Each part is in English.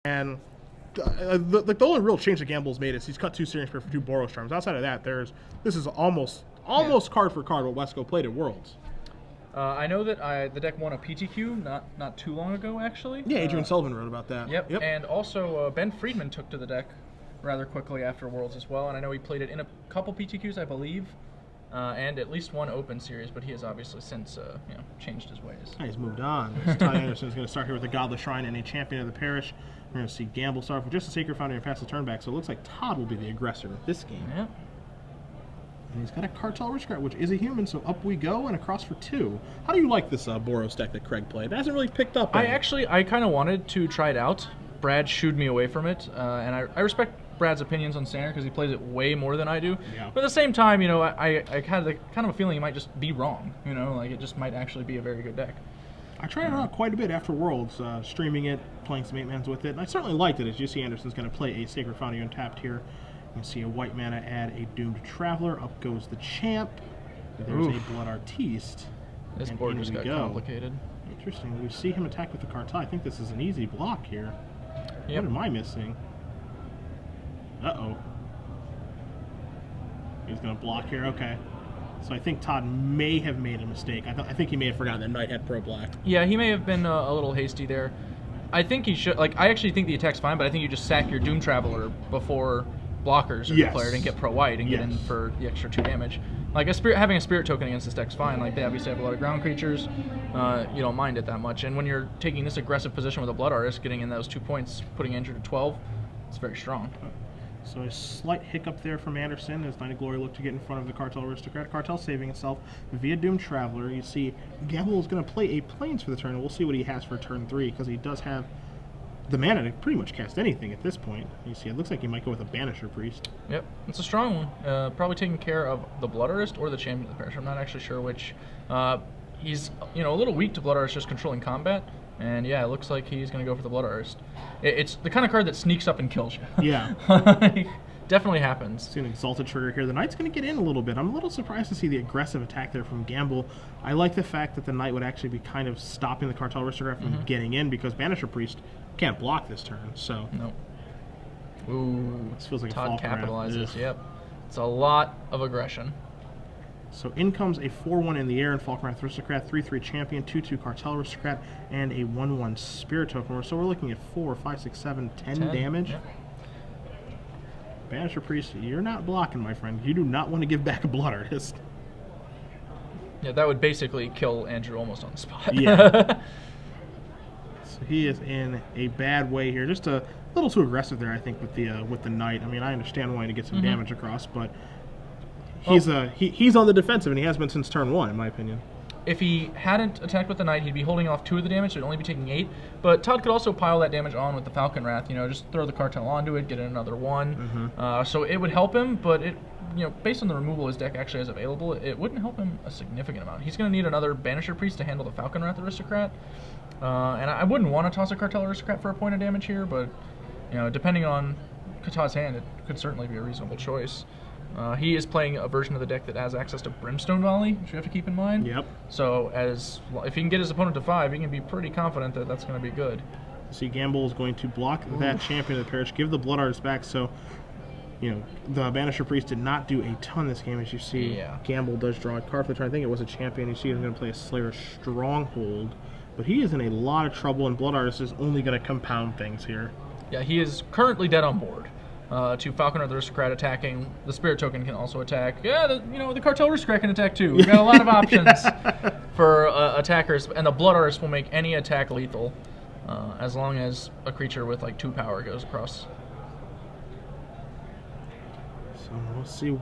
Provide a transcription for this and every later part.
And the only real change that Gamble's made is he's cut 2 Searing Spear for 2 Boros Charms. Outside of that, this is almost card for card what Wesco played at Worlds. I know that the deck won a PTQ not too long ago, actually. Yeah, Adrian Sullivan wrote about that. Yep. And also Ben Friedman took to the deck rather quickly after Worlds as well, and I know he played it in a couple PTQs, I believe, and at least one Open Series, but he has obviously since changed his ways. He's moved on. Todd Anderson is going to start here with a Godless Shrine and a Champion of the Parish. We're going to see Gamble start with just a Sacred Foundry and pass the turn back, so it looks like Todd will be the aggressor of this game. Yep. And he's got a Cartel Aristocrat, which is a human, so up we go, and across for 2. How do you like this Boros deck that Craig played? It hasn't really picked up. I kind of wanted to try it out. Brad shooed me away from it, and I respect Brad's opinions on Standard because he plays it way more than I do. Yeah. But at the same time, I had kind of a feeling he might just be wrong. Like it just might actually be a very good deck. I tried it out quite a bit after Worlds, streaming it, playing some 8-mans with it, and I certainly liked it. As you see, Anderson's going to play a Sacred Foundry untapped here. You can see a white mana add a Doomed Traveler. Up goes the Champ. There's a Blood Artiste. This board just got complicated. Interesting. We see him attack with the Cartel. I think this is an easy block here. Yep. What am I missing? Uh-oh. He's going to block here. Okay. So I think Todd may have made a mistake. I think he may have forgotten that Knight had Pro Black. Yeah, he may have been a little hasty there. I think he should. I actually think the attack's fine, but I think you just sack your Doom Traveler before blockers are declared and get Pro White and get in for the extra 2 damage. Having a Spirit token against this deck's fine. They obviously have a lot of ground creatures. You don't mind it that much. And when you're taking this aggressive position with a Blood Artist, getting in those 2 points, putting Andrew to 12, it's very strong. So a slight hiccup there from Anderson as Knight of Glory looked to get in front of the Cartel Aristocrat. Cartel saving itself via Doom Traveler. You see Gamble is going to play a Plains for the turn, and we'll see what he has for turn 3 because he does have the mana to pretty much cast anything at this point. You see, it looks like he might go with a Banisher Priest. Yep, it's a strong one. Probably taking care of the Blood Artist or the Champion of the Parish. I'm not actually sure which. He's a little weak to Blood Artist just controlling combat. And yeah, it looks like he's going to go for the Blood Artist. It's the kind of card that sneaks up and kills you. Yeah. Definitely happens. See an Exalted trigger here. The Knight's going to get in a little bit. I'm a little surprised to see the aggressive attack there from Gamble. I like the fact that the Knight would actually be kind of stopping the Cartel Aristocrat from getting in because Banisher Priest can't block this turn. So no. Ooh, this feels like Todd a Todd capitalizes. Yep. It's a lot of aggression. So in comes a 4-1 in the air and Falkenrath Aristocrat, 3-3 Champion, 2-2 Cartel Aristocrat, and a 1-1 Spirit Token. So we're looking at 4, 5, 6, 7, 10 damage. Yep. Banisher Priest, you're not blocking, my friend. You do not want to give back a Blood Artist. Yeah, that would basically kill Andrew almost on the spot. Yeah. So he is in a bad way here. Just a little too aggressive there, I think, with the Knight. I mean, I understand wanting to get some damage across, but he's on the defensive, and he has been since turn 1, in my opinion. If he hadn't attacked with the Knight, he'd be holding off 2 of the damage, so he'd only be taking 8. But Todd could also pile that damage on with the Falcon Wrath. Just throw the Cartel onto it, get in another 1. So it would help him, but based on the removal his deck actually has available, it wouldn't help him a significant amount. He's going to need another Banisher Priest to handle the Falcon Wrath Aristocrat. And I wouldn't want to toss a Cartel Aristocrat for a point of damage here, but depending on Kata's hand, it could certainly be a reasonable choice. He is playing a version of the deck that has access to Brimstone Volley, which you have to keep in mind. Yep. So if he can get his opponent to 5, he can be pretty confident that that's going to be good. See, Gamble is going to block that Champion of the Parish, give the Blood Artist back. So, the Banisher Priest did not do a ton this game, as you see. Yeah. Gamble does draw a card for the turn. I think it was a Champion. You see he's going to play a Slayer Stronghold. But he is in a lot of trouble, and Blood Artist is only going to compound things here. Yeah, he is currently dead on board. To Falcon or the Aristocrat attacking. The Spirit Token can also attack. Yeah, the Cartel Aristocrat can attack too. We've got a lot of options for attackers, and the Blood Artist will make any attack lethal as long as a creature with 2 power goes across. So we'll see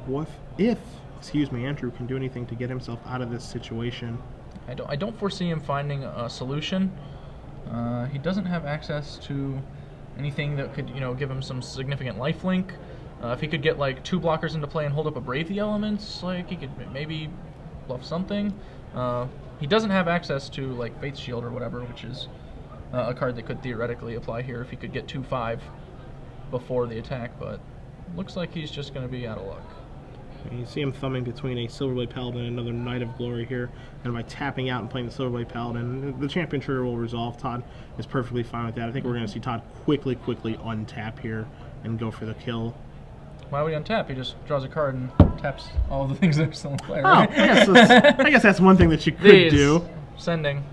if Andrew can do anything to get himself out of this situation. I don't foresee him finding a solution. He doesn't have access to anything that could, give him some significant lifelink. If he could get 2 blockers into play and hold up a Brave the Elements, he could maybe bluff something. He doesn't have access to Faith Shield or whatever, which is a card that could theoretically apply here if he could get 2/5 before the attack, but looks like he's just going to be out of luck. And you see him thumbing between a Silverblade Paladin and another Knight of Glory here. And by tapping out and playing the Silverblade Paladin, the champion trigger will resolve. Todd is perfectly fine with that. I think we're going to see Todd quickly untap here and go for the kill. Why would he untap? He just draws a card and taps all of the things that are still in play, Oh, right? I guess that's one thing that you could do. Sending.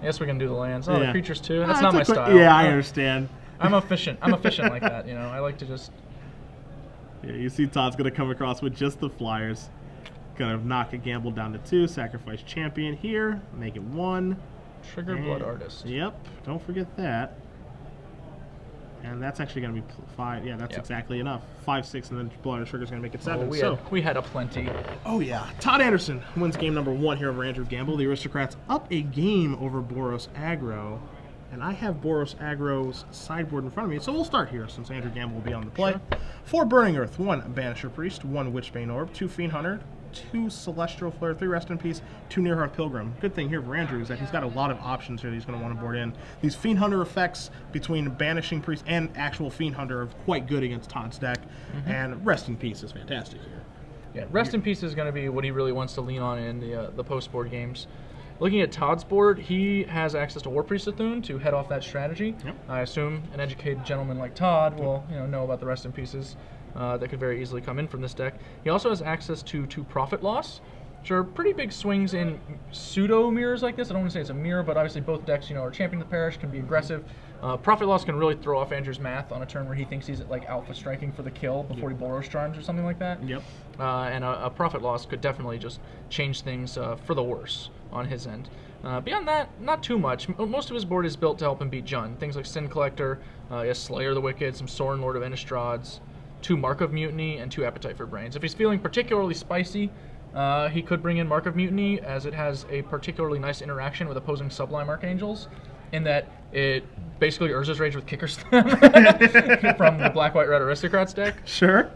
I guess we can do the lands. Oh, Yeah. the creatures too. That's not my style. Yeah, I understand. I'm efficient. I'm efficient like that, you know. I like to just... Yeah, you see Todd's going to come across with just the flyers. Going to knock a gamble down to 2, sacrifice champion here, make it 1. Trigger Blood Artist. Yep, don't forget that. And that's actually going to be 5. Yeah, that's exactly enough. 5, 6, and then Blood Artist Trigger is going to make it 7. We had a plenty. Oh yeah, Todd Anderson wins game number 1 here over Andrew Gamble. The Aristocrats up a game over Boros Aggro. And I have Boros Aggro's sideboard in front of me, so we'll start here since Andrew Gamble will be on the play. Sure. 4 Burning Earth, 1 Banisher Priest, 1 Witchbane Orb, 2 Fiend Hunter, 2 Celestial Flare, 3 Rest in Peace, 2 Nearheart Pilgrim. Good thing here for Andrew is that he's got a lot of options here that he's going to want to board in. These Fiend Hunter effects between Banishing Priest and actual Fiend Hunter are quite good against Todd's deck, and Rest in Peace is fantastic here. Yeah, Rest in Peace is going to be what he really wants to lean on in the post-board games. Looking at Todd's board, he has access to War Priest Athun to head off that strategy. Yep. I assume an educated gentleman like Todd will know about the Rest in Pieces that could very easily come in from this deck. He also has access to 2 Profit Loss, which are pretty big swings in pseudo mirrors like this. I don't want to say it's a mirror, but obviously both decks, are Champion of the Parish, can be aggressive. Profit Loss can really throw off Andrew's math on a turn where he thinks he's at like alpha striking for the kill before he Boros Charms or something like that. Yep. And a Profit Loss could definitely just change things for the worse on his end. Beyond that, not too much. Most of his board is built to help him beat Jund. Things like Sin Collector, he has Slayer of the Wicked, some Sorin Lord of Innistrad, 2 Mark of Mutiny, and 2 Appetite for Brains. If he's feeling particularly spicy, he could bring in Mark of Mutiny, as it has a particularly nice interaction with opposing Sublime Archangels, in that it basically Urza's Rage with Kicker Slam from the Black, White, Red Aristocrats deck. Sure.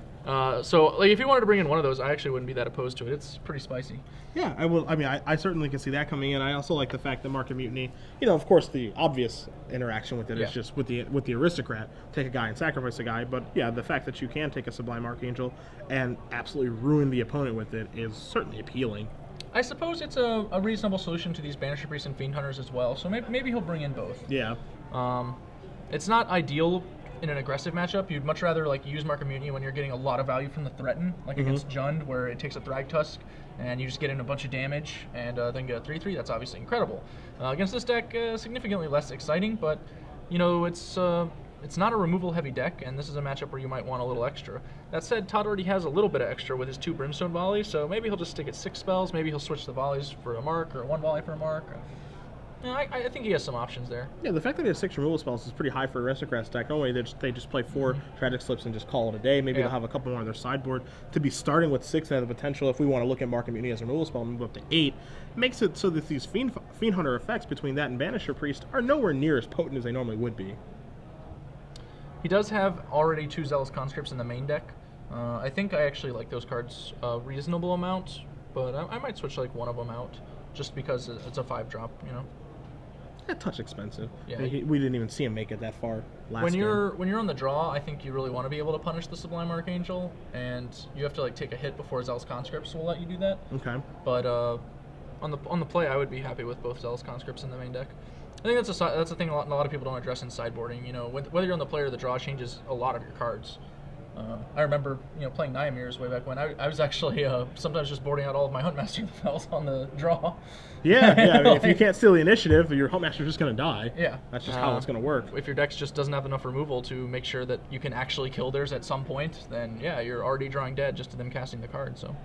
So if you wanted to bring in one of those, I actually wouldn't be that opposed to it. It's pretty spicy. Yeah, I will. I mean, I certainly can see that coming in. I also like the fact that Mark of Mutiny, of course, the obvious interaction with it is just with the Aristocrat, take a guy and sacrifice a guy. But yeah, the fact that you can take a Sublime Archangel and absolutely ruin the opponent with it is certainly appealing. I suppose it's a reasonable solution to these Banisher Priests and Fiend Hunters as well. So maybe he'll bring in both. Yeah. It's not ideal in an aggressive matchup. You'd much rather use Mark of Mutiny when you're getting a lot of value from the Threaten, like against Jund, where it takes a Thrag Tusk and you just get in a bunch of damage and then get a 3/3. That's obviously incredible. Against this deck, significantly less exciting, but it's not a removal heavy deck, and this is a matchup where you might want a little extra. That said, Todd already has a little bit of extra with his 2 Brimstone Volleys, so maybe he'll just stick at 6 spells. Maybe he'll switch the volleys for a mark, or 1 volley for a mark. I think he has some options there. Yeah, the fact that he has 6 removal spells is pretty high for Aristocrats deck. Normally they just play 4 Tragic Slips and just call it a day. Maybe they'll have a couple more on their sideboard. To be starting with 6 and have the potential, if we want to look at Mark of Mutiny as a removal spell and move up to 8, makes it so that these Fiend Hunter effects between that and Banisher Priest are nowhere near as potent as they normally would be. He does have already 2 Zealous Conscripts in the main deck. I think I actually like those cards a reasonable amount, but I might switch one of them out just because it's a 5-drop, A touch expensive. Yeah. We didn't even see him make it that far last game. When you're on the draw, I think you really want to be able to punish the Sublime Archangel, and you have to take a hit before Zealous Conscripts will let you do that. Okay. But on the play, I would be happy with both Zealous Conscripts in the main deck. I think that's a thing a lot of people don't address in sideboarding. Whether you're on the play or the draw changes a lot of your cards. I remember, playing Nightmares way back when. I was actually sometimes just boarding out all of my Huntmaster spells on the draw. Yeah. I mean, if you can't steal the initiative, your Huntmaster's just going to die. Yeah. That's just how it's going to work. If your deck just doesn't have enough removal to make sure that you can actually kill theirs at some point, then yeah, you're already drawing dead just to them casting the card. So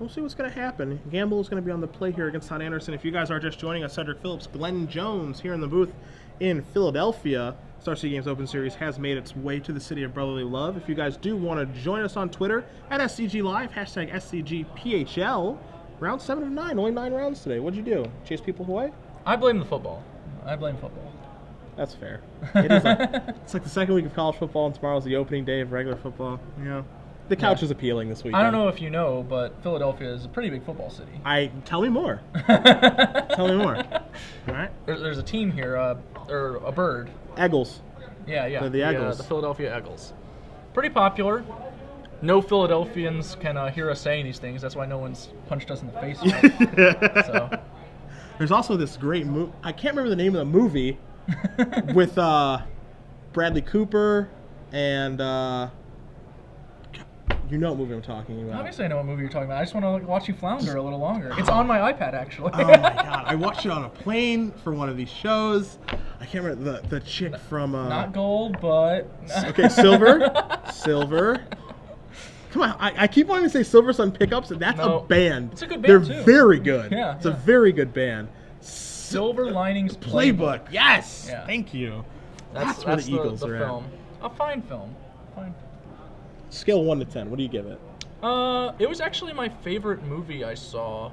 we'll see what's going to happen. Gamble is going to be on the play here against Todd Anderson. If you guys are just joining us, Cedric Phillips, Glenn Jones here in the booth in Philadelphia. Star City Games Open Series has made its way to the city of brotherly love. If you guys do want to join us on Twitter at SCG Live, hashtag SCGPHL. Round 7 of 9, only 9 rounds today. What'd you do? Chase people away? I blame the football. That's fair. It's like the second week of college football, and tomorrow's the opening day of regular football. Yeah. The couch is appealing this weekend. I don't know if you know, but Philadelphia is a pretty big football city. Tell me more. Tell me more. All right. There's a team here, or a bird. Eagles. Yeah. The Eagles. The Philadelphia Eagles. Pretty popular. no Philadelphians can hear us saying these things. That's why no one's punched us in the face yet. So. There's also this great movie. I can't remember the name of the movie with Bradley Cooper and you know what movie I'm talking about. Obviously, I know what movie you're talking about. I just want to watch you flounder a little longer. It's on my iPad, actually. Oh my god! I watched it on a plane for one of these shows. I can't remember the chick from. Not gold, but. Okay, Silver. Silver. Come on, I keep wanting to say Silver Sun Pickups, and that's a band. It's a good band, They're too. very good. Yeah, it's a very good band. Silver Linings Playbook. Yes. Yeah. Thank you. That's where the Eagles are film. A fine film. Scale 1 to 10. What do you give it? It was actually my favorite movie I saw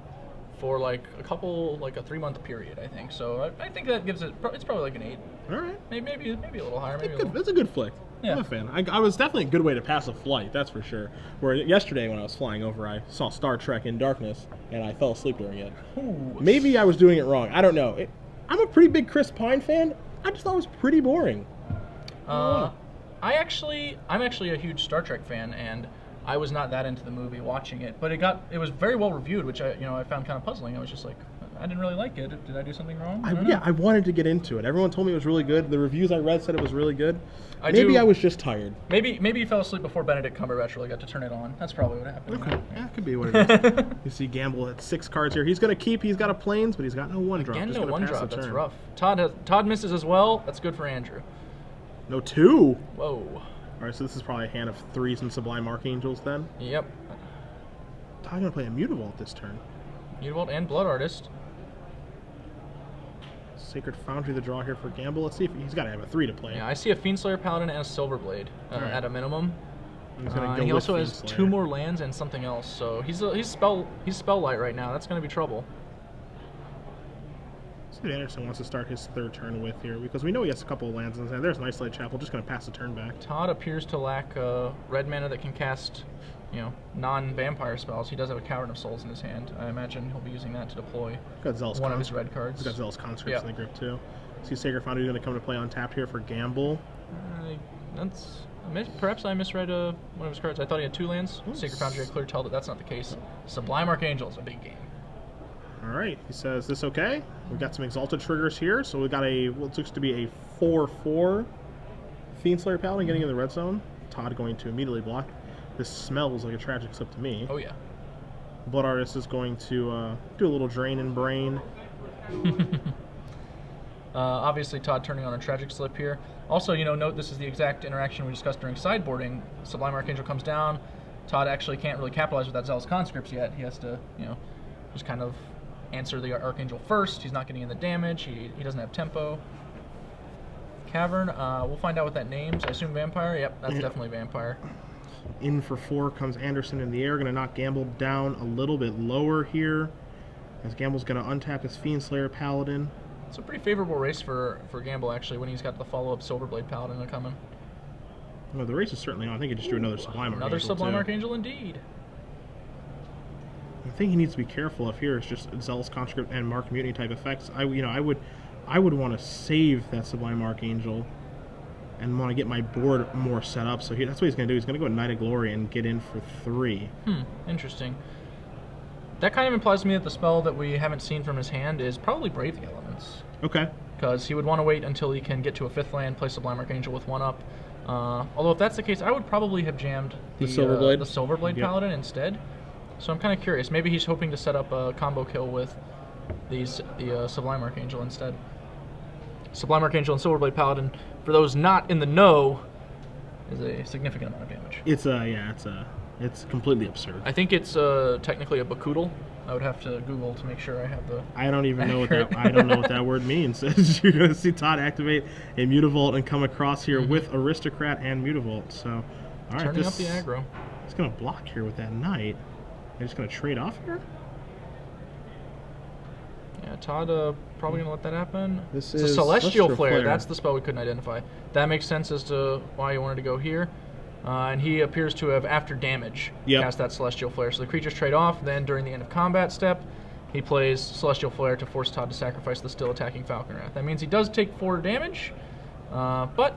for like a 3-month period, I think. So I think that gives it. It's probably like an 8. All right. Maybe a little higher. That's a good flick. Yeah. I'm a fan. I was definitely a good way to pass a flight, that's for sure. Where yesterday when I was flying over, I saw Star Trek in darkness, and I fell asleep during it. Ooh. Maybe I was doing it wrong. I don't know. I'm a pretty big Chris Pine fan. I just thought it was pretty boring. I'm actually a huge Star Trek fan, and I was not that into the movie watching it, but it was very well reviewed, which I found kind of puzzling. I was just like, I didn't really like it. Did I do something wrong? I wanted to get into it. Everyone told me it was really good. The reviews I read said it was really good. I was just tired. Maybe you fell asleep before Benedict Cumberbatch really got to turn it on. That's probably what happened. Okay, yeah, it could be what it is. You see Gamble at 6 cards here. He's going to keep. He's got a planes, but he's got no 1-drop. Again, Just no gonna 1-drop. pass That's turn. rough. Todd misses as well. That's good for Andrew. No 2. Whoa. All right, so this is probably a hand of 3s and Sublime Archangels then. Yep. Todd's going to play a Mutavault this turn. Mutavault and Blood Artist. Sacred Foundry, the draw here for Gamble. Let's see if he's got to have a 3 to play. Yeah, I see a Fiendslayer Paladin and a Silverblade Right. at a minimum. He's gonna go And he with also has Fiendslayer. 2 more lands and something else, so he's spell light right now. That's going to be trouble. See what Anderson wants to start his 3rd turn with here, because we know he has a couple of lands in his hand. There's Nice Light Chapel, just going to pass the turn back. Todd appears to lack red mana that can cast, non-vampire spells. He does have a Cavern of Souls in his hand. I imagine he'll be using that to deploy Got Zealous one of his red cards. He's got Zealous Conscripts in the grip too. See Sacred Foundry going to come to play untapped here for Gamble. Perhaps I misread one of his cards. I thought he had 2 lands. Sacred Foundry, I clear tell that that's not the case. Sublime Archangel is a big game. All right, he says, this okay? We've got some Exalted triggers here, so we've got what looks to be a 4/4 Fiendslayer Paladin getting in the red zone. Todd going to immediately block. This smells like a tragic slip to me. Oh, yeah. Blood Artist is going to do a little Drain and Brain. Obviously, Todd turning on a tragic slip here. Also, note this is the exact interaction we discussed during sideboarding. Sublime Archangel comes down. Todd actually can't really capitalize with that Zealous Conscripts yet. He has to, just kind of answer the Archangel first. He's not getting in the damage. He doesn't have tempo. Cavern, we'll find out what that names. I assume Vampire? Yep, that's definitely Vampire. In for 4 comes Anderson in the air. Going to knock Gamble down a little bit lower here, as Gamble's going to untap his Fiendslayer Paladin. It's a pretty favorable race for Gamble, actually, when he's got the follow-up Silverblade Paladin coming. Well, the race is certainly on. I think he just drew another Sublime Archangel. Another Sublime too. Archangel, indeed. The thing he needs to be careful of here is just Zealous Conscript and Mark Mutiny type effects. I would want to save that Sublime Archangel and want to get my board more set up. So that's what he's going to do. He's going to go Knight of Glory and get in for 3. Interesting. That kind of implies to me that the spell that we haven't seen from his hand is probably Brave the Elements. Okay. Because he would want to wait until he can get to a 5th land, play Sublime Archangel with 1 up. Although if that's the case, I would probably have jammed the Silverblade, the Silverblade Paladin instead. So I'm kind of curious. Maybe he's hoping to set up a combo kill with the Sublime Archangel instead. Sublime Archangel and Silverblade Paladin, for those not in the know, is a significant amount of damage. It's completely absurd. I think it's technically a Bakoodle. I would have to Google to make sure I have the. I don't even know what that word means. You're going to see Todd activate a Mutavault and come across here with Aristocrat and Mutavault. So, all right, turning up the aggro. He's going to block here with that Knight. They're just going to trade off here. Yeah, Todd probably going to let that happen. It's a Celestial Flare. That's the spell we couldn't identify. That makes sense as to why you wanted to go here. And he appears to have, after damage, cast that Celestial Flare. So the creatures trade off. Then during the end of combat step, he plays Celestial Flare to force Todd to sacrifice the still attacking Falcon Wrath. That means he does take 4 damage, but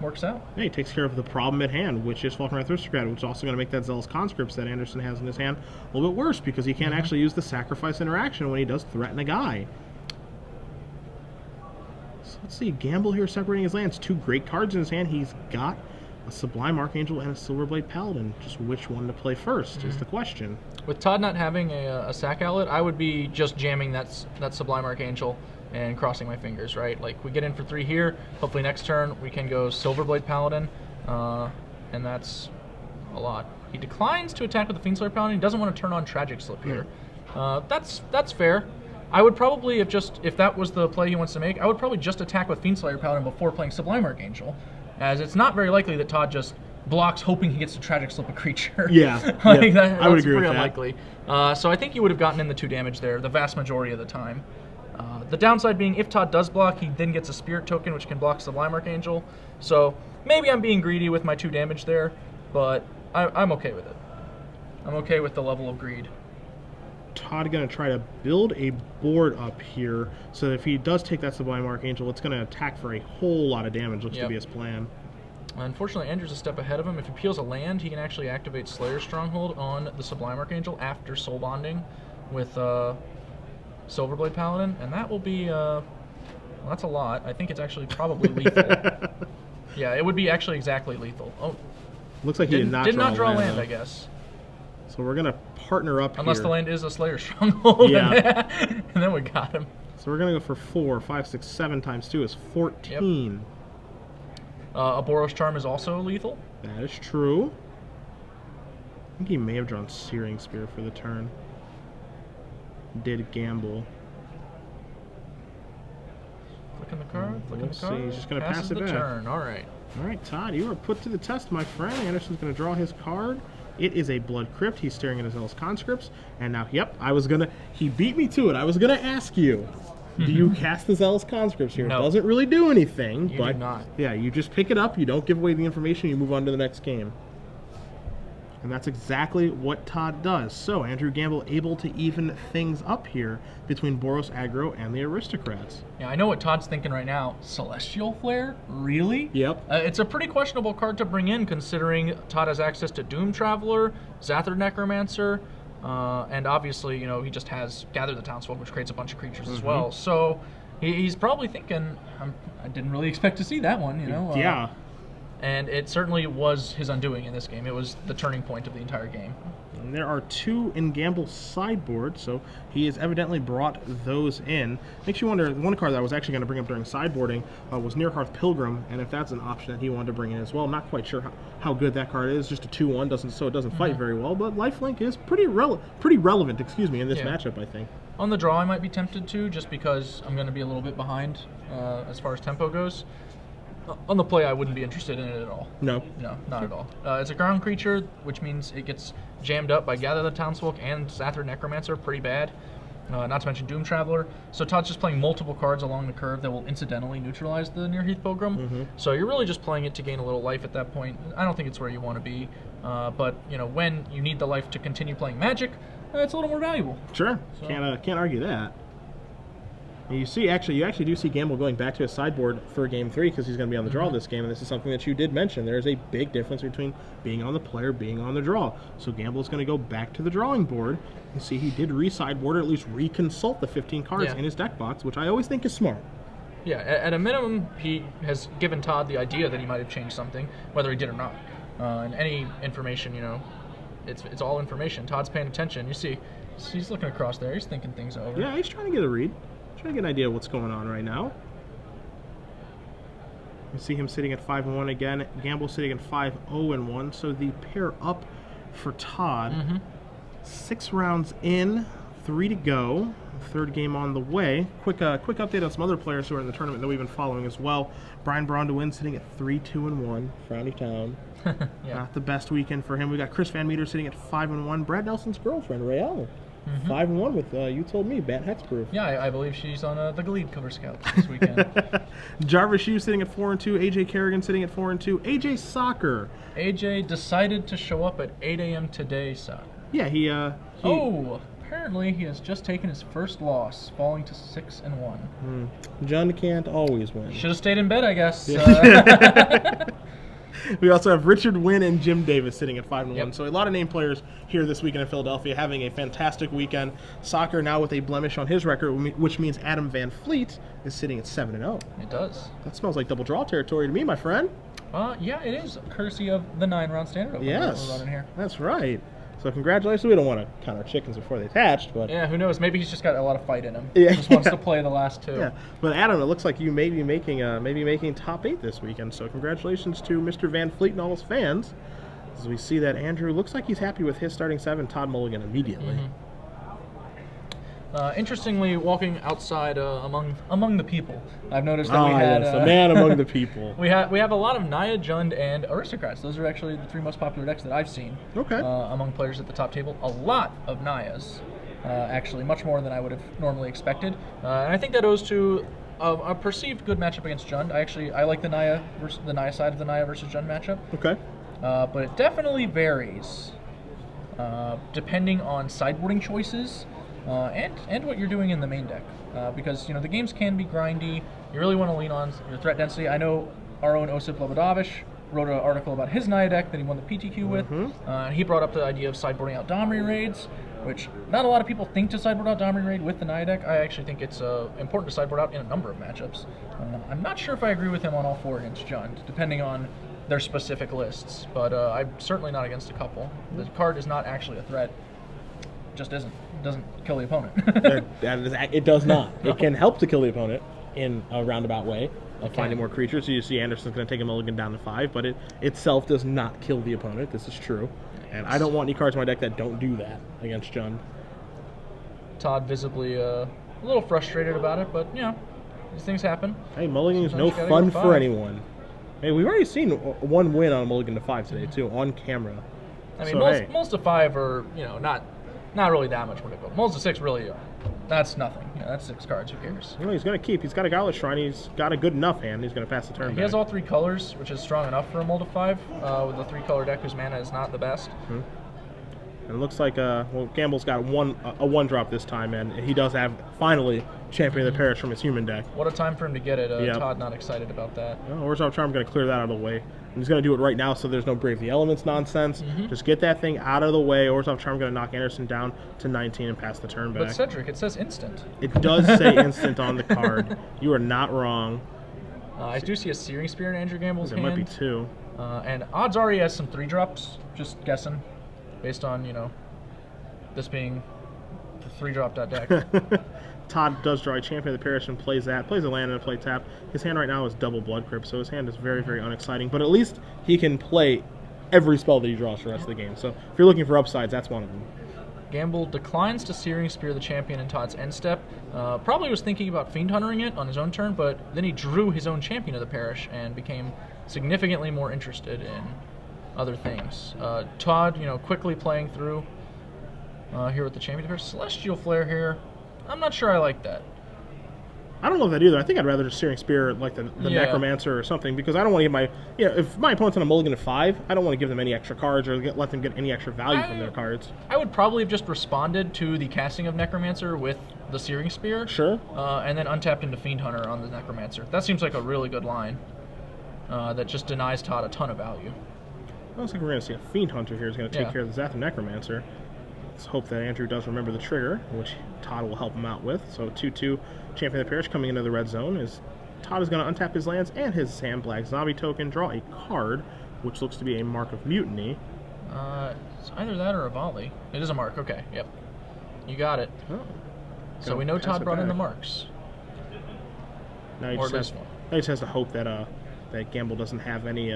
works out. Yeah, he takes care of the problem at hand, which is Falkenrath Aristocrat, which is also going to make that Zealous Conscripts that Anderson has in his hand a little bit worse because he can't actually use the sacrifice interaction when he does threaten a guy. So let's see, Gamble here separating his lands. 2 great cards in his hand. He's got a Sublime Archangel and a Silverblade Paladin. Just which one to play first is the question. With Todd not having a sack outlet, I would be just jamming that Sublime Archangel and crossing my fingers, right? Like, we get in for 3 here. Hopefully next turn we can go Silverblade Paladin, and that's a lot. He declines to attack with the Fiendslayer Paladin. He doesn't want to turn on Tragic Slip here. That's fair. I would probably, if that was the play he wants to make, I would probably just attack with Fiendslayer Paladin before playing Sublime Archangel, as it's not very likely that Todd just blocks hoping he gets to Tragic Slip a creature. Yeah, like yeah, I would agree with pretty that. unlikely. So I think you would have gotten in the 2 damage there the vast majority of the time. The downside being, if Todd does block, he then gets a Spirit Token, which can block Sublime Archangel. So maybe I'm being greedy with my 2 damage there, but I'm okay with it. I'm okay with the level of greed. Todd going to try to build a board up here, so that if he does take that Sublime Archangel, it's going to attack for a whole lot of damage, looks to be his plan. Unfortunately, Andrew's a step ahead of him. If he peels a land, he can actually activate Slayer's Stronghold on the Sublime Archangel after Soul Bonding with Silverblade Paladin, and that will be, well, that's a lot. I think it's actually probably lethal. Yeah, it would be actually exactly lethal. Oh, looks like he did not draw land, though. I guess. So we're going to partner up Unless here. the land is a Slayer's Stronghold. Yeah. And then we got him. So we're going to go for 4, 5, 6, 7 times 2 is 14. Yep. A Boros Charm is also lethal. That is true. I think he may have drawn Searing Spear for the turn. Did gamble. Flicking the card, flicking the see. card. He's just going to pass it the back. turn. All right. All right, Todd, you are put to the test, my friend. Anderson's going to draw his card. It is a Blood Crypt. He's staring at his Zealous Conscripts. And now, yep, he beat me to it. I was going to ask you, do you cast the Zealous Conscripts here? No. It doesn't really do anything. You but do not. Yeah, you just pick it up. You don't give away the information. You move on to the next game. And that's exactly what Todd does. So, Andrew Gamble able to even things up here between Boros Aggro and the Aristocrats. Yeah, I know what Todd's thinking right now. Celestial Flare? Really? Yep. It's a pretty questionable card to bring in, considering Todd has access to Doom Traveler, Zathard Necromancer, and obviously, he just has Gather the Townsfolk, which creates a bunch of creatures as well. So he's probably thinking, I didn't really expect to see that one, Yeah. And it certainly was his undoing in this game. It was the turning point of the entire game. And there are 2 in Gamble's sideboard, so he has evidently brought those in. Makes you wonder, one card that I was actually going to bring up during sideboarding was Nearhearth Pilgrim, and if that's an option that he wanted to bring in as well. Not quite sure how good that card is. Just a 2/1, it doesn't fight very well, but Lifelink is pretty relevant, in this matchup, I think. On the draw, I might be tempted to, just because I'm going to be a little bit behind as far as tempo goes. On the play, I wouldn't be interested in it at all. No. No, not at all. It's a ground creature, which means it gets jammed up by Gather the Townsfolk and Zathard Necromancer pretty bad. Not to mention Doom Traveler. So Todd's just playing multiple cards along the curve that will incidentally neutralize the Nearheath Pilgrim. So you're really just playing it to gain a little life at that point. I don't think it's where you want to be. But, when you need the life to continue playing Magic, it's a little more valuable. Sure. So. Can't argue that. And you actually do see Gamble going back to his sideboard for Game 3 because he's going to be on the draw this game, and this is something that you did mention. There is a big difference between being on the play or being on the draw. So Gamble is going to go back to the drawing board. You see he did re-sideboard, or at least reconsult the 15 cards in his deck box, which I always think is smart. Yeah, at a minimum, he has given Todd the idea that he might have changed something, whether he did or not. And any information, it's all information. Todd's paying attention. You see, he's looking across there. He's thinking things over. Yeah, he's trying to get a read. Trying to get an idea of what's going on right now. You see him sitting at 5-1 again. Gamble sitting at 5-0-1. So the pair up for Todd. 6 rounds in, 3 to go. Third game on the way. Quick update on some other players who are in the tournament that we've been following as well. Brian Brondewin sitting at 3-2-1. Frowny Town. Not the best weekend for him. We got Chris Van Meter sitting at 5-1. Brad Nelson's girlfriend, Raelle. 5-1 with, you told me, Bat Hexproof. Yeah, I believe she's on the Glebe cover scout this weekend. Jarvis Hughes sitting at 4-2. AJ Kerrigan sitting at 4-2. AJ Soccer. AJ decided to show up at 8 a.m. today, son. Yeah, he apparently he has just taken his first loss, falling to 6-1. John can't always win. Should have stayed in bed, I guess. We also have Richard Wynn and Jim Davis sitting at 5-1. Yep. So a lot of named players here this weekend in Philadelphia having a fantastic weekend. Soccer now with a blemish on his record, which means Adam Van Fleet is sitting at 7-0. It does. That smells like double draw territory to me, my friend. Yeah, it is courtesy of the 9-round standard opener Yes, we're running here. that's right. So congratulations. We don't want to count our chickens before they hatched, but Yeah, who knows? Maybe he's just got a lot of fight in him. Yeah. Just wants to play the last two. yeah. But Adam, it looks like you may be making top 8 this weekend. So congratulations to Mr. Van Fleet and all his fans. As we see that Andrew looks like he's happy with his starting 7, Todd Mulligan immediately. Interestingly, walking outside among the people, I've noticed that we had a man among the people. we have a lot of Naya, Jund, and Aristocrats. Those are actually the 3 most popular decks that I've seen. Okay. Among players at the top table, a lot of Nayas, actually much more than I would have normally expected, and I think that owes to a perceived good matchup against Jund. I like the Naya side of the Naya versus Jund matchup. Okay. But it definitely varies depending on sideboarding choices and what you're doing in the main deck. Because the games can be grindy. You really want to lean on your threat density. I know our own Osip Lobodavish wrote an article about his Naya deck that he won the PTQ with. And he brought up the idea of sideboarding out Domri raids, which not a lot of people think to sideboard out Domri raid with the Naya deck. I actually think it's important to sideboard out in a number of matchups. I'm not sure if I agree with him on all 4 against Jund, depending on their specific lists, but I'm certainly not against a couple. The card is not actually a threat. It just isn't. It doesn't kill the opponent. It does not. It can help to kill the opponent in a roundabout way of finding more creatures. So you see Anderson's going to take a mulligan down to 5, but it itself does not kill the opponent. This is true. And I don't want any cards in my deck that don't do that against Jund. Todd visibly a little frustrated about it, but these things happen. Hey, mulligan is no Sometimes you gotta fun go for 5. anyone. Hey, we've already seen 1 win on a mulligan to 5 today, too, on camera. I mean, So, most of 5 are not really that much more difficult. Most of 6 really are. That's nothing. That's 6 cards. Who cares? Well, he's going to keep. He's got a Gauntlet Shrine. He's got a good enough hand. He's going to pass the turn He back. has all 3 colors, which is strong enough for a mull to 5 with a 3-color deck whose mana is not the best. And it looks like Gamble's got a 1-drop this time, and he does have finally Champion of the Parish from his human deck. What a time for him to get it. Yep. Todd not excited about that. Well, Orzhov Charm going to clear that out of the way. And he's going to do it right now, so there's no Brave the Elements nonsense. Just get that thing out of the way. Orzhov Charm going to knock Anderson down to 19 and pass the turn back. But Cedric, it says instant. It does say instant on the card. You are not wrong. I do see a Searing Spear in Andrew Gamble's There hand. might be 2. And odds are he has some 3-drops, just guessing, based on, this being the 3-drop deck. Todd does draw a Champion of the Parish and plays that. Plays a land and a play tap. His hand right now is double Blood Crypt, so his hand is very, very unexciting. But at least he can play every spell that he draws for the rest of the game. So if you're looking for upsides, that's one of them. Gamble declines to Searing Spear the champion in Todd's end step. Probably was thinking about Fiend Huntering it on his own turn, but then he drew his own Champion of the Parish and became significantly more interested in other things. Todd, quickly playing through here with the Champion of the Parish. Celestial Flare here. I'm not sure I like that. I don't love that either. I think I'd rather just Searing Spear like the Necromancer or something, because I don't want to give my... if my opponent's on a mulligan of 5, I don't want to give them any extra cards or let them get any extra value from their cards. I would probably have just responded to the casting of Necromancer with the Searing Spear. Sure. And then untapped into Fiend Hunter on the Necromancer. That seems like a really good line that just denies Todd a ton of value. Looks like we're going to see a Fiend Hunter here who's going to take care of the Zatham Necromancer. Let's hope that Andrew does remember the trigger, which Todd will help him out with. So 2-2 Champion of the Parish coming into the red zone is Todd is going to untap his lands and his Sandblack Zombie token, draw a card, which looks to be a Mark of Mutiny. It's either that or a volley. It is a mark. Okay, yep. You got it. Oh. So we know Todd brought in the marks. Now he just has to hope that that Gamble doesn't have any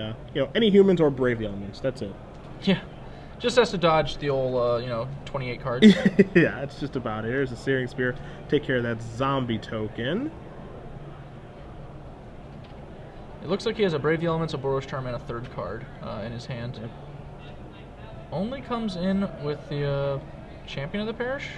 any humans or Brave the Elements. That's it. Yeah. Just has to dodge the old, 28 cards. Yeah, that's just about it. Here's the Searing Spear. Take care of that zombie token. It looks like he has a Brave the Elements, a Boros Charm, and a 3rd card in his hand. Yep. Only comes in with the Champion of the Parish.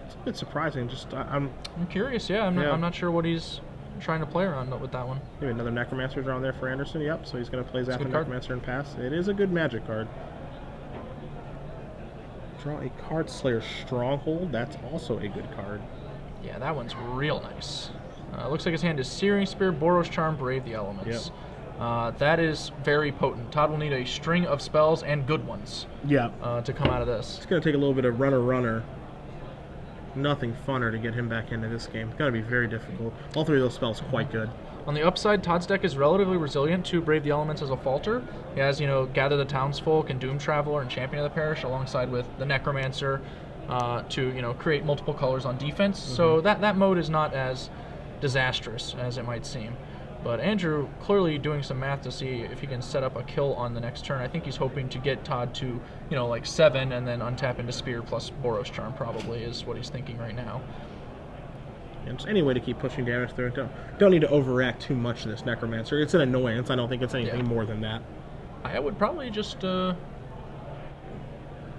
It's a bit surprising. I'm curious. Yeah, I'm not sure what he's trying to play around with that one. Maybe another Necromancer around there for Anderson. Yep. So he's going to play Zatham Necromancer and pass. It is a good Magic card. Draw a card, Slayer Stronghold. That's also a good card. Yeah, that one's real nice. Looks like his hand is Searing Spear, Boros Charm, Brave the Elements. That is very potent. Todd will need a string of spells and good ones to come out of this. It's going to take a little bit of runner. Nothing funner to get him back into this game. It's going to be very difficult. All three of those spells quite good. On the upside, Todd's deck is relatively resilient to Brave the Elements as a falter. He has, Gather the Townsfolk and Doom Traveler and Champion of the Parish alongside with the Necromancer to, create multiple colors on defense. So that mode is not as disastrous as it might seem. But Andrew clearly doing some math to see if he can set up a kill on the next turn. I think he's hoping to get Todd to, like 7 and then untap into Spear plus Boros Charm probably is what he's thinking right now. And just any way to keep pushing damage through it. Don't need to overreact too much to this Necromancer. It's an annoyance. I don't think it's anything more than that. I would probably just...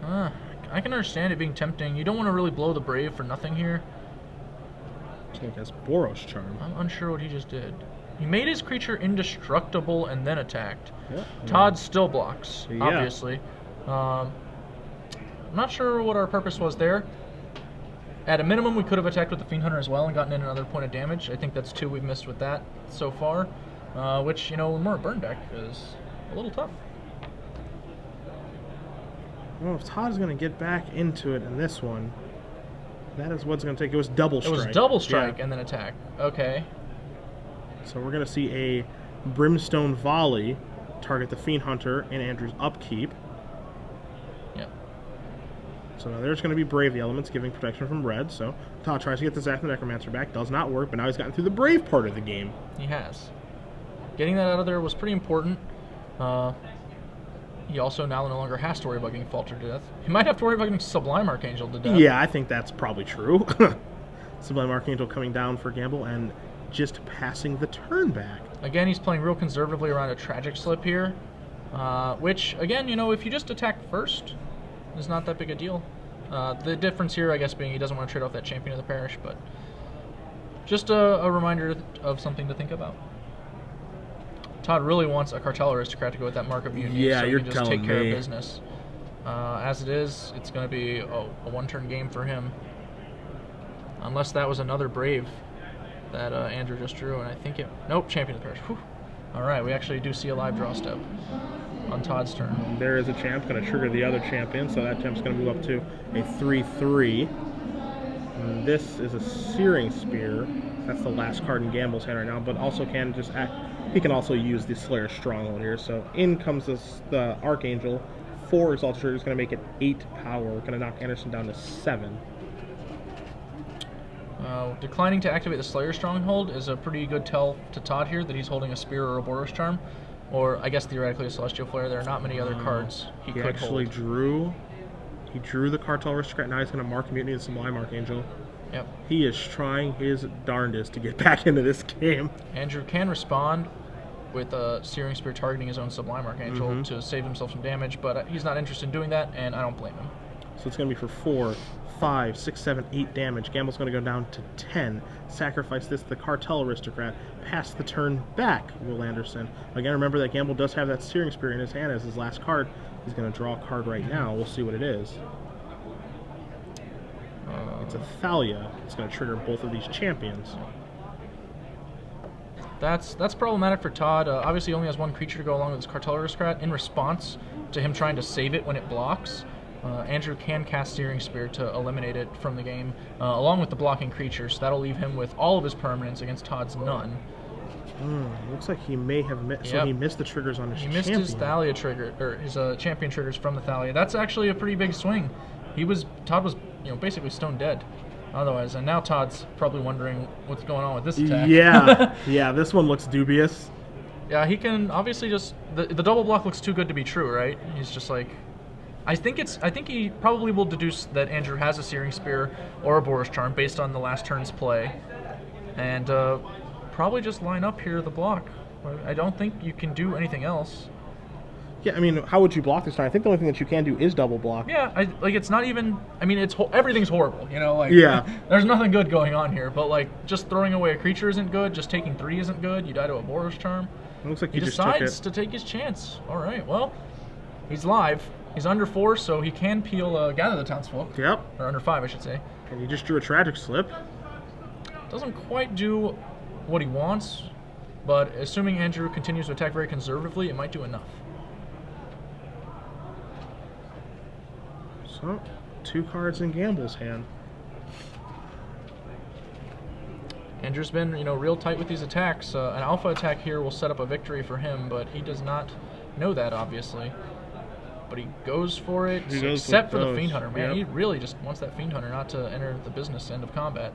I can understand it being tempting. You don't want to really blow the Brave for nothing here. I think that's Boros Charm. I'm unsure what he just did. He made his creature indestructible and then attacked. Yep. Todd still blocks, obviously. I'm not sure what our purpose was there. At a minimum, we could have attacked with the Fiend Hunter as well and gotten in another point of damage. I think that's 2 we've missed with that so far, which, when we're a burn deck, is a little tough. Well, if Todd's going to get back into it in this one, that is what's going to take. It was double strike. It was double strike and then attack. Okay. So we're going to see a Brimstone Volley target the Fiend Hunter in Andrew's upkeep. Yep. So now there's going to be Brave the Elements, giving protection from red. So Todd tries to get the Zath the Necromancer back. Does not work, but now he's gotten through the Brave part of the game. He has. Getting that out of there was pretty important. He also now no longer has to worry about getting faltered to death. He might have to worry about getting Sublime Archangel to death. Yeah, I think that's probably true. Sublime Archangel coming down for Gamble and just passing the turn back. Again, he's playing real conservatively around a Tragic Slip here, which, again, if you just attack first, is not that big a deal. The difference here, I guess, being he doesn't want to trade off that Champion of the Parish, but just a reminder of something to think about. Todd really wants a Cartel Aristocrat to go with that Mark of Union, so he can just take care of business. As it is, it's going to be a one-turn game for him, unless that was another Brave that Andrew just drew, and I think nope, Champion of the Parish. Whew. All right, we actually do see a live draw step on Todd's turn. There is a champ, going to trigger the other champion, so that champ's going to move up to a 3/3. And this is a Searing Spear. That's the last card in Gamble's hand right now, but also can just act. He can also use the Slayer Stronghold here. So in comes the Archangel. 4 Exalted Trigger is going to make it 8 power. Going to knock Anderson down to 7. Declining to activate the Slayer Stronghold is a pretty good tell to Todd here that he's holding a Spear or a Boros Charm, or I guess theoretically a Celestial Flare. There are not many other cards he could actually hold. He drew the Cartel Aristocrat. Now he's going to mark Mutiny the Sublime Archangel. Yep. He is trying his darndest to get back into this game. Andrew can respond with a Searing Spear targeting his own Sublime Archangel to save himself some damage, but he's not interested in doing that, and I don't blame him. So it's going to be for 4, 5, 6, 7, 8 damage. Gamble's going to go down to 10. Sacrifice this to the Cartel Aristocrat. Pass the turn back, Will Anderson. Again, remember that Gamble does have that Searing Spear in his hand as his last card. He's going to draw a card right now. We'll see what it is. It's a Thalia. It's going to trigger both of these champions. That's problematic for Todd. Obviously, he only has one creature to go along with his Cartel Aristocrat. In response to him trying to save it when it blocks, Andrew can cast Searing Spear to eliminate it from the game, along with the blocking creatures. So that'll leave him with all of his permanents against Todd's none. Looks like he may have missed. Yep. So he missed the triggers on his champion. He missed his Thalia trigger, or his champion triggers from the Thalia. That's actually a pretty big swing. Todd was basically stone dead otherwise, and now Todd's probably wondering what's going on with this attack. Yeah, this one looks dubious. Yeah, he can obviously just the double block looks too good to be true, right? He's just like, I think he probably will deduce that Andrew has a Searing Spear or a Boros Charm based on the last turn's play, and probably just line up here the block. I don't think you can do anything else. Yeah, I mean, how would you block this time? I think the only thing that you can do is double block. Yeah, it's not even. I mean, everything's horrible. There's nothing good going on here. But just throwing away a creature isn't good. Just taking 3 isn't good. You die to a Boros Charm. It looks like he just took decides to take his chance. All right, well, he's live. He's under 4, so he can peel Gather the Townsfolk. Yep. Or under 5, I should say. And he just drew a Tragic Slip. Doesn't quite do what he wants, but assuming Andrew continues to attack very conservatively, it might do enough. So, 2 cards in Gamble's hand. Andrew's been, real tight with these attacks. An alpha attack here will set up a victory for him, but he does not know that, obviously. But he goes for it, except for the Fiend Hunter. Man, he really just wants that Fiend Hunter not to enter the business end of combat.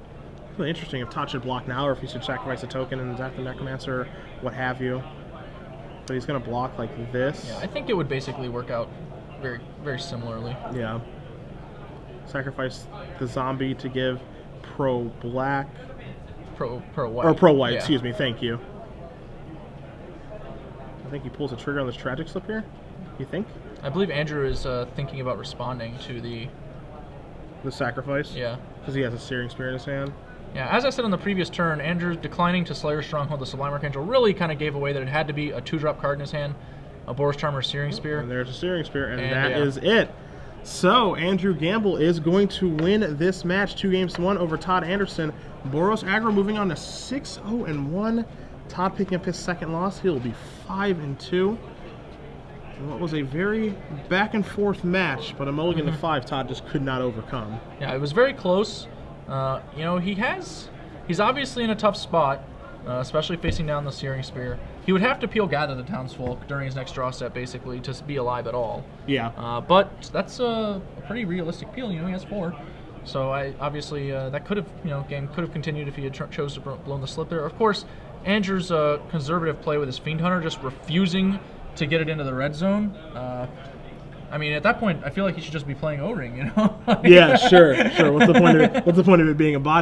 Really interesting if Todd should block now, or if he should sacrifice a token and zap the Necromancer, what have you. But he's going to block like this. Yeah, I think it would basically work out very, very similarly. Yeah. Sacrifice the zombie to give pro-black. Pro-white. Or pro-white, yeah. Excuse me, thank you. I think he pulls a trigger on this Tragic Slip here. You think? I believe Andrew is thinking about responding to the sacrifice? Yeah. Because he has a Searing Spear in his hand. Yeah, as I said on the previous turn, Andrew declining to Slayer's Stronghold, the Sublime Archangel, really kind of gave away that it had to be a 2-drop card in his hand, a Boros Charmer Searing Spear. And there's a Searing Spear, and that is it. So, Andrew Gamble is going to win this match 2-1 over Todd Anderson. Boros Aggro moving on to 6-0-1. Todd picking up his second loss. He'll be 5-2. And what was a very back-and-forth match, but a mulligan to 5 Todd just could not overcome. Yeah, it was very close. He's obviously in a tough spot, especially facing down the Searing Spear. He would have to peel Gather the Townsfolk during his next draw step, basically, to be alive at all. Yeah. But that's a pretty realistic peel. He has 4. So obviously that could have, game could have continued if he had chose to blow the slip there. Of course, Andrew's conservative play with his Fiend Hunter, just refusing to get it into the red zone. I mean, at that point, I feel like he should just be playing O-Ring, Yeah, sure. What's the point of it being a bot?